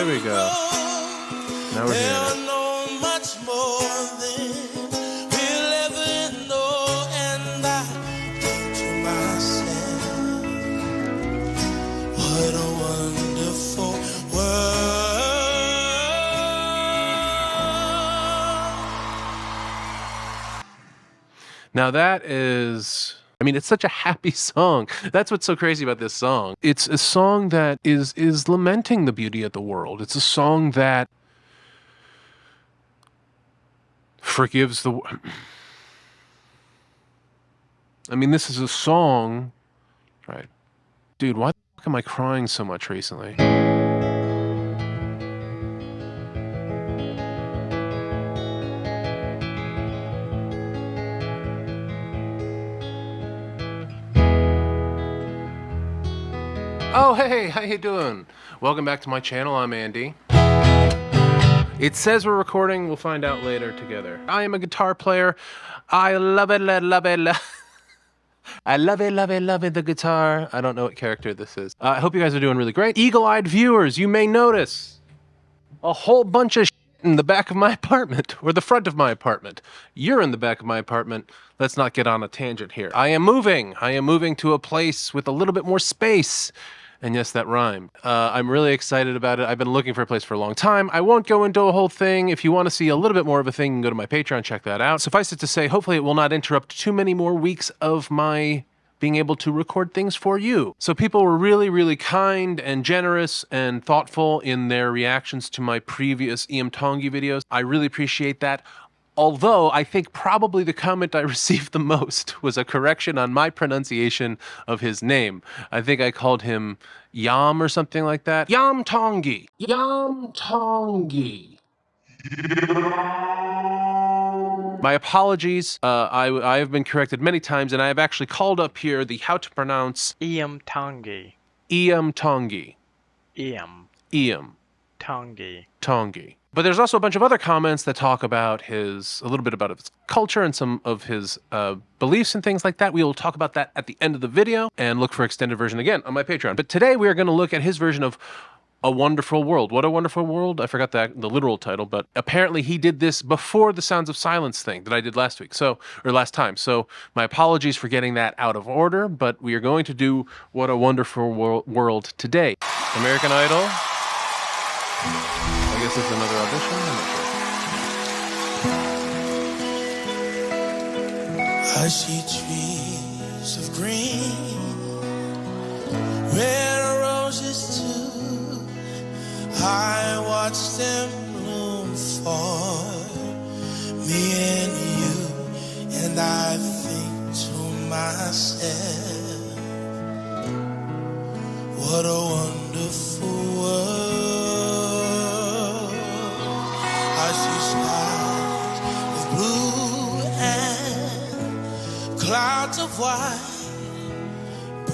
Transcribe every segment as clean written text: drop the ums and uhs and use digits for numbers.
There we go. Now we're hearing it. Much more than we'll ever know, and I think to myself, what a wonderful world. Now that is, I mean, it's such a happy song. That's what's so crazy about this song. It's a song that is lamenting the beauty of the world. It's a song that forgives the... I mean, this is a song... Right. Dude, why the fuck am I crying so much recently? Oh, hey, how you doing? Welcome back to my channel. I'm Andy. It says we're recording. We'll find out later together. I am a guitar player. I love it, love it, I love it, the guitar. I don't know what character this is. I hope you guys are doing really great. Eagle-eyed viewers, you may notice a whole bunch of shit in the back of my apartment, or the front of my apartment. You're in the back of my apartment. Let's not get on a tangent here. I am moving to a place with a little bit more space. And yes, that rhymed. I'm really excited about it. I've been looking for a place for a long time. I won't go into a whole thing. If you want to see a little bit more of a thing, you can go to my Patreon, check that out. Suffice it to say, hopefully it will not interrupt too many more weeks of my being able to record things for you. So people were really, really kind and generous and thoughtful in their reactions to my previous Iam Tongi videos. I really appreciate that. Although, I think probably the comment I received the most was a correction on my pronunciation of his name. I think I called him Iam or something like that. Iam Tongi. Iam Tongi. My apologies. I have been corrected many times, and I have actually called up here the how to pronounce Iam Tongi. Iam Tongi. Iam Iam Tongi. Tongi. But there's also a bunch of other comments that talk about a little bit about his culture and some of his beliefs and things like that. We will talk about that at the end of the video and look for extended version again on my Patreon. But today we are going to look at his version of A Wonderful World. What a Wonderful World? I forgot the literal title, but apparently he did this before the Sounds of Silence thing that I did last time. So my apologies for getting that out of order, but we are going to do What a Wonderful World today. American Idol. I guess this is another audition. I see trees of green, red roses too. I watch them bloom for me and you, and I think to myself, what a wonderful world. I see skies of blue and clouds of white,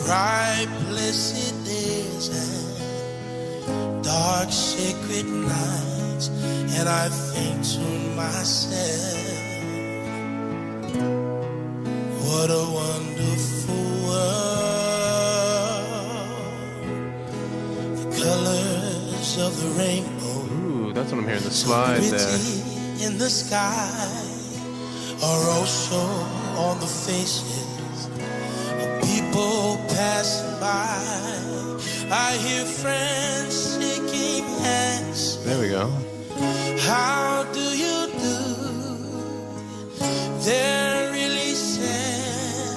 bright blessed days and dark sacred nights, and I think to myself, what a wonderful world. The colors of the rainbow. Ooh, that's what I'm hearing, the slide there. In the sky are also on the faces of people passing by. I hear friends shaking hands. There we go. How do you do? They're really sad.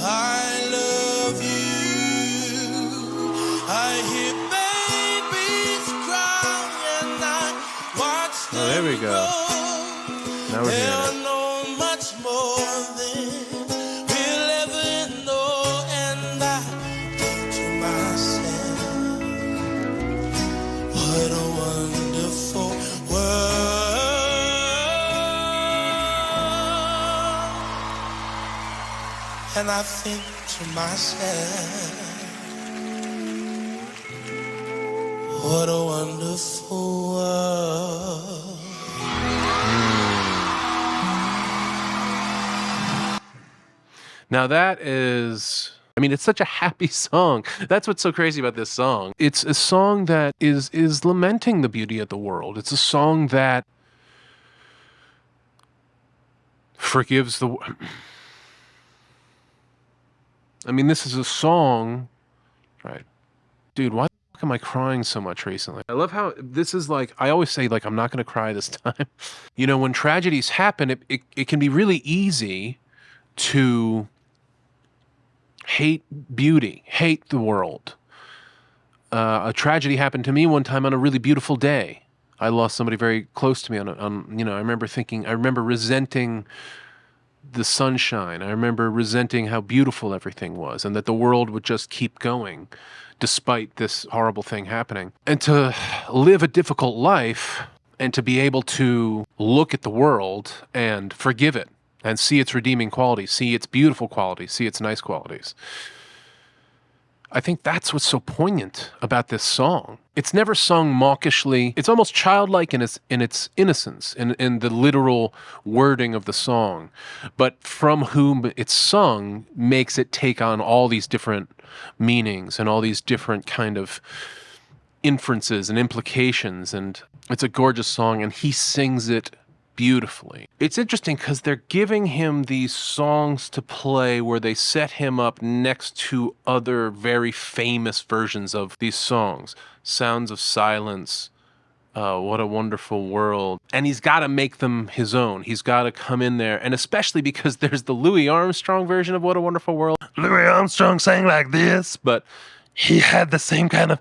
I love you. I hear babies cry and I watch them. Oh, there we go. Now we're hearing it. Much more than we'll ever know, and I think to myself, what a wonderful world. And I think to myself, what a wonderful world. Now that is, I mean, it's such a happy song. That's what's so crazy about this song. It's a song that is lamenting the beauty of the world. It's a song that forgives the... I mean, this is a song... Right. Dude, why the fuck am I crying so much recently? I love how this is like... I always say, like, I'm not going to cry this time. You know, when tragedies happen, it can be really easy to hate beauty, hate the world. A tragedy happened to me one time on a really beautiful day. I lost somebody very close to me on I remember resenting the sunshine. I remember resenting how beautiful everything was and that the world would just keep going despite this horrible thing happening. And to live a difficult life and to be able to look at the world and forgive it and see its redeeming qualities, see its beautiful qualities, see its nice qualities. I think that's what's so poignant about this song. It's never sung mawkishly. It's almost childlike in its innocence, in the literal wording of the song. But from whom it's sung makes it take on all these different meanings and all these different kind of inferences and implications. And it's a gorgeous song, and he sings it beautifully. It's interesting because they're giving him these songs to play where they set him up next to other very famous versions of these songs. Sounds of Silence, What a Wonderful World. And he's got to make them his own. He's got to come in there. And especially because there's the Louis Armstrong version of What a Wonderful World. Louis Armstrong sang like this, but he had the same kind of...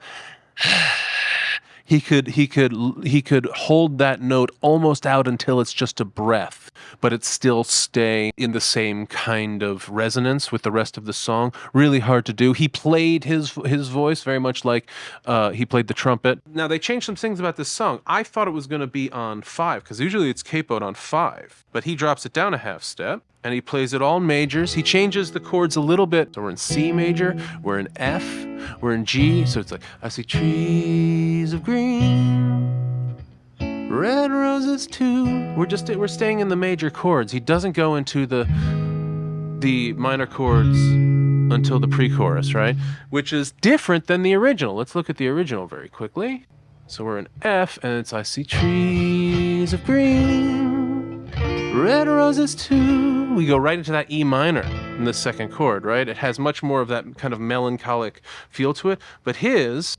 He could hold that note almost out until it's just a breath, but it still stay in the same kind of resonance with the rest of the song. Really hard to do. He played his voice very much like he played the trumpet. Now they changed some things about this song. I thought it was going to be on 5 because usually it's capoed on 5, but he drops it down a half step. And he plays it all majors. He changes the chords a little bit. So we're in C major, we're in F, we're in G. So it's like, I see trees of green, red roses too. We're staying in the major chords. He doesn't go into the minor chords until the pre-chorus, right? Which is different than the original. Let's look at the original very quickly. So we're in F, and it's, I see trees of green, red roses too. We go right into that E minor in the second chord, right? It has much more of that kind of melancholic feel to it. But his...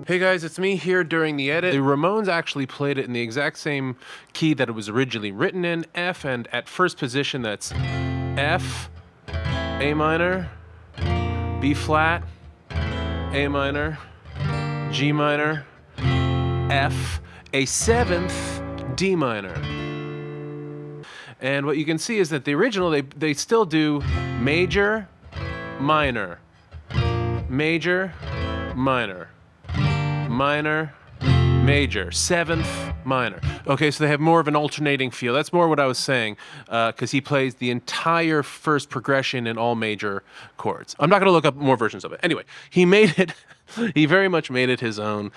Hey guys, it's me here during the edit. The Ramones actually played it in the exact same key that it was originally written in, F, and at first position that's F, A minor, B flat, A minor, G minor, F, a 7th, D minor. And what you can see is that the original, they still do major, minor, major, minor, minor, major, 7th, minor. Okay, so they have more of an alternating feel. That's more what I was saying, because he plays the entire first progression in all major chords. I'm not going to look up more versions of it. Anyway, he made it, he very much made it his own.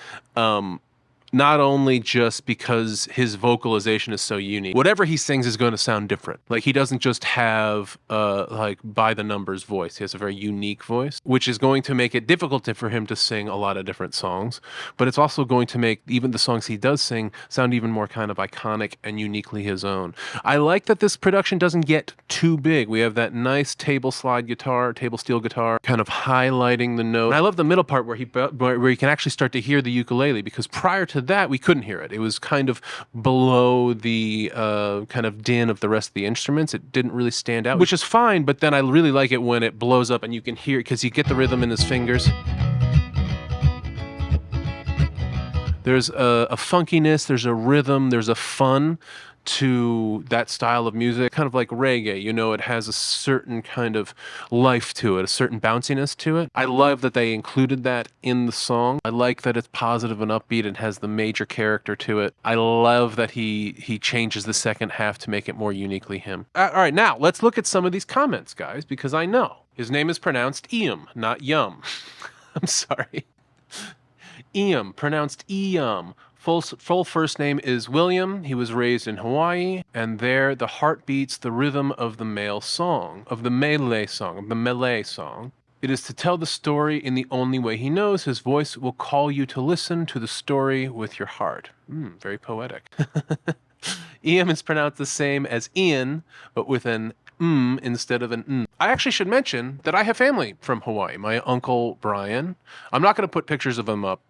Not only just because his vocalization is so unique. Whatever he sings is going to sound different. Like, he doesn't just have, like, by the numbers voice. He has a very unique voice, which is going to make it difficult for him to sing a lot of different songs. But it's also going to make even the songs he does sing sound even more kind of iconic and uniquely his own. I like that this production doesn't get too big. We have that nice table steel guitar, kind of highlighting the note. And I love the middle part where you can actually start to hear the ukulele, because prior to that, we couldn't hear it. It was kind of below the kind of din of the rest of the instruments. It didn't really stand out, which is fine, but then I really like it when it blows up and you can hear it, because you get the rhythm in his fingers. There's a funkiness, there's a rhythm, there's a fun to that style of music, kind of like reggae. You know, it has a certain kind of life to it, a certain bounciness to it. I love that they included that in the song. I like that it's positive and upbeat and has the major character to it. I love that he changes the second half to make it more uniquely him. All right, now let's look at some of these comments, guys, because I know his name is pronounced Iam, not Yum. I'm sorry. Iam, pronounced Iam. Full first name is William. He was raised in Hawaii, and there the heart beats the rhythm of the Malay song. It is to tell the story in the only way he knows. His voice will call you to listen to the story with your heart. Very poetic. Iam is pronounced the same as Ian, but with an instead of an n. I actually should mention that I have family from Hawaii. My uncle Brian. I'm not going to put pictures of him up,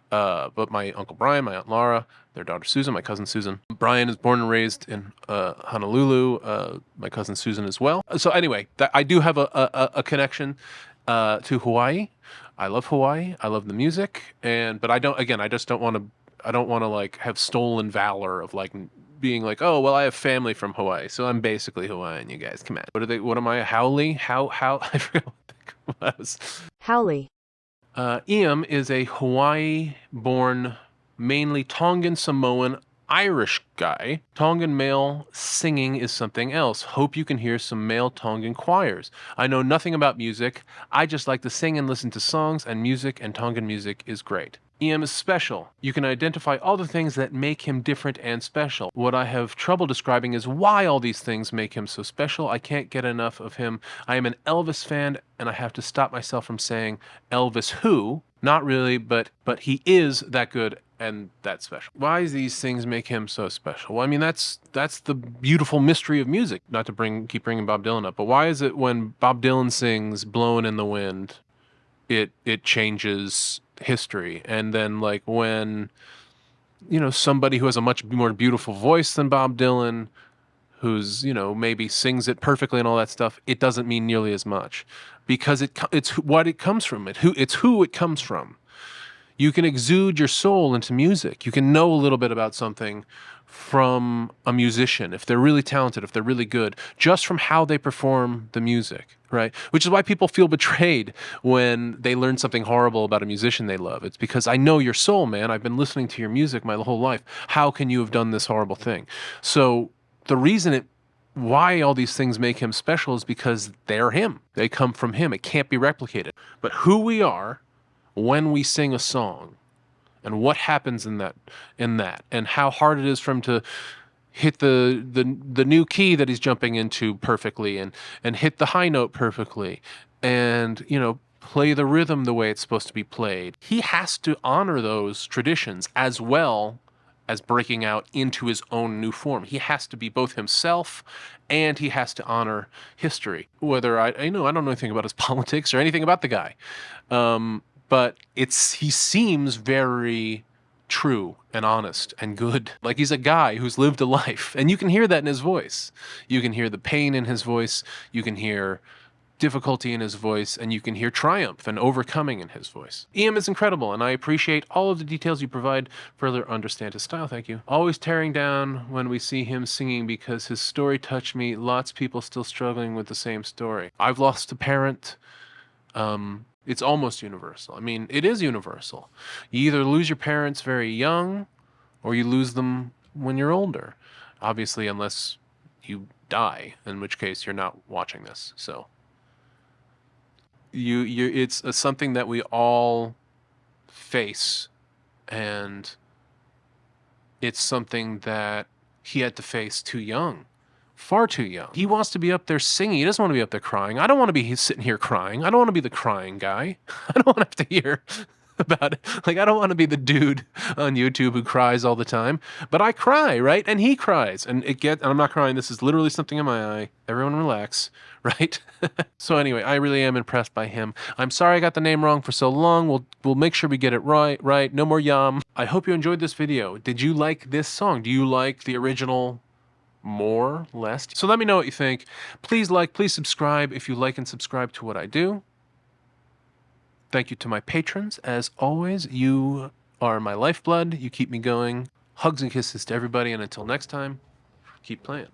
but my uncle Brian, my aunt Laura, their daughter Susan, my cousin Susan. Brian is born and raised in Honolulu. My cousin Susan as well. So anyway, I do have a connection to Hawaii. I love Hawaii. I love the music, but I don't. Again, I just don't want to. I don't want to like have stolen valor of like being like, oh well, I have family from Hawaii, so I'm basically Hawaiian. You guys, come on. What are they? What am I? Howley? How? I forgot what that was. Howley. Iam is a Hawaii-born, mainly Tongan Samoan Irish guy. Tongan male singing is something else. Hope you can hear some male Tongan choirs. I know nothing about music. I just like to sing and listen to songs and music, and Tongan music is great. Iam is special. You can identify all the things that make him different and special. What I have trouble describing is why all these things make him so special. I can't get enough of him. I am an Elvis fan, and I have to stop myself from saying Elvis who. Not really, but he is that good and that special. Why do these things make him so special? Well, I mean, that's the beautiful mystery of music. Not to keep bringing Bob Dylan up, but why is it when Bob Dylan sings "Blowin' in the Wind," it changes history, and then like when somebody who has a much more beautiful voice than Bob Dylan, who's maybe sings it perfectly and all that stuff, it doesn't mean nearly as much because it's what it comes from. It's who it comes from. You can exude your soul into music. You can know a little bit about something from a musician if they're really talented, if they're really good, just from how they perform the music, right? Which is why people feel betrayed when they learn something horrible about a musician they love. It's because I know your soul, man. I've been listening to your music my whole life. How can you have done this horrible thing? So the reason why all these things make him special is because they're him. They come from him. It can't be replicated. But who we are when we sing a song, and what happens in that, and how hard it is for him to hit the new key that he's jumping into perfectly, and hit the high note perfectly, and play the rhythm the way it's supposed to be played. He has to honor those traditions as well as breaking out into his own new form. He has to be both himself, and he has to honor history. Whether I don't know anything about his politics or anything about the guy. But he seems very true and honest and good. Like he's a guy who's lived a life. And you can hear that in his voice. You can hear the pain in his voice. You can hear difficulty in his voice. And you can hear triumph and overcoming in his voice. Iam is incredible, and I appreciate all of the details you provide. Further understand his style. Thank you. Always tearing down when we see him singing because his story touched me. Lots of people still struggling with the same story. I've lost a parent. It's almost universal. I mean, it is universal. You either lose your parents very young or you lose them when you're older. Obviously, unless you die, in which case you're not watching this. So it's something that we all face, and it's something that he had to face too young. Far too young. He wants to be up there singing. He doesn't want to be up there crying. I don't want to be sitting here crying. I don't want to be the crying guy. I don't want to have to hear about it. Like, I don't want to be the dude on YouTube who cries all the time. But I cry, right? And he cries. And I'm not crying. This is literally something in my eye. Everyone relax, right? So anyway, I really am impressed by him. I'm sorry I got the name wrong for so long. We'll make sure we get it right. No more yum. I hope you enjoyed this video. Did you like this song? Do you like the original more, less? So let me know what you think. Please subscribe if you like and subscribe to what I do. Thank you to my patrons. As always, you are my lifeblood. You keep me going. Hugs and kisses to everybody, and until next time, keep playing.